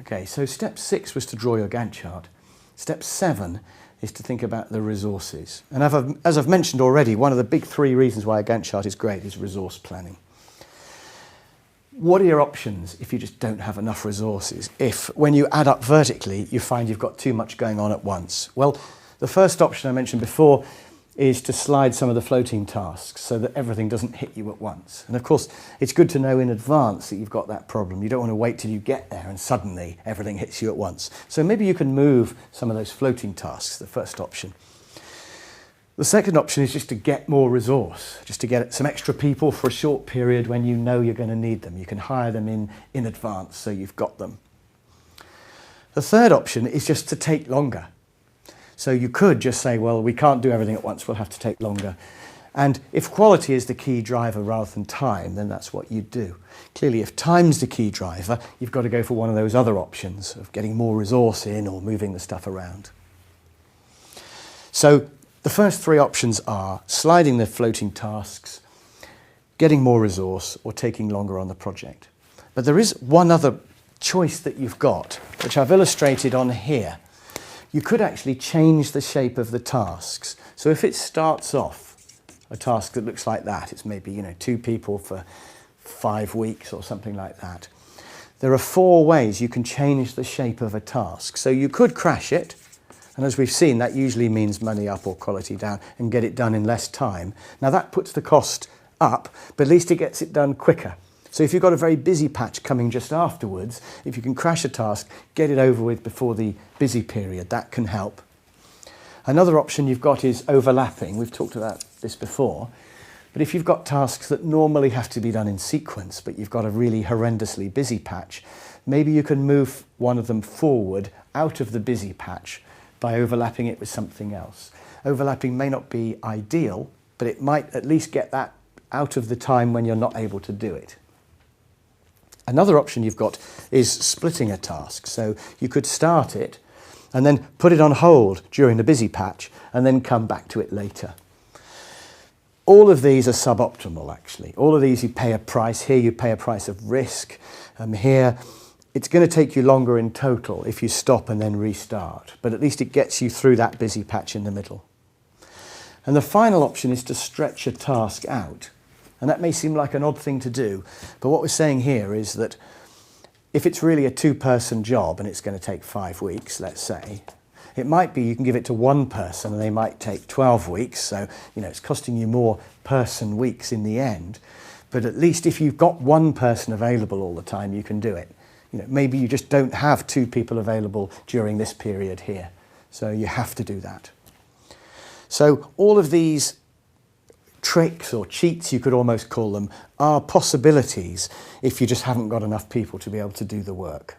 Okay, so step 6 was to draw your Gantt chart. Step 7 is to think about the resources. And as I've mentioned already, one of the big 3 reasons why a Gantt chart is great is resource planning. What are your options if you just don't have enough resources? If, when you add up vertically, you find you've got too much going on at once? Well, the first option I mentioned before is to slide some of the floating tasks so that everything doesn't hit you at once. And of course, it's good to know in advance that you've got that problem. You don't want to wait till you get there and suddenly everything hits you at once. So maybe you can move some of those floating tasks, the first option. The second option is just to get more resource, just to get some extra people for a short period when you know you're going to need them. You can hire them in advance so you've got them. The third option is just to take longer. So you could just say, well, we can't do everything at once, we'll have to take longer. And if quality is the key driver rather than time, then that's what you do. Clearly, if time's the key driver, you've got to go for one of those other options of getting more resource in or moving the stuff around. So the first 3 options are sliding the floating tasks, getting more resource, or taking longer on the project. But there is one other choice that you've got, which I've illustrated on here. You could actually change the shape of the tasks. So if it starts off a task that looks like that, it's maybe 2 people for 5 weeks or something like that. There are 4 ways you can change the shape of a task. So you could crash it, and as we've seen, that usually means money up or quality down, and get it done in less time. Now that puts the cost up, but at least it gets it done quicker. So if you've got a very busy patch coming just afterwards, if you can crash a task, get it over with before the busy period, that can help. Another option you've got is overlapping. We've talked about this before. But if you've got tasks that normally have to be done in sequence, but you've got a really horrendously busy patch, maybe you can move one of them forward out of the busy patch by overlapping it with something else. Overlapping may not be ideal, but it might at least get that out of the time when you're not able to do it. Another option you've got is splitting a task. So you could start it and then put it on hold during the busy patch and then come back to it later. All of these are suboptimal, actually. All of these you pay a price. Here you pay a price of risk. Here it's going to take you longer in total if you stop and then restart. But at least it gets you through that busy patch in the middle. And the final option is to stretch a task out. And that may seem like an odd thing to do, but what we're saying here is that if it's really a 2-person job and it's going to take 5 weeks, let's say, it might be you can give it to 1 person and they might take 12 weeks, so it's costing you more person weeks in the end. But at least if you've got 1 person available all the time, you can do it. Maybe you just don't have 2 people available during this period here, so you have to do that. So all of these tricks or cheats, you could almost call them, are possibilities if you just haven't got enough people to be able to do the work.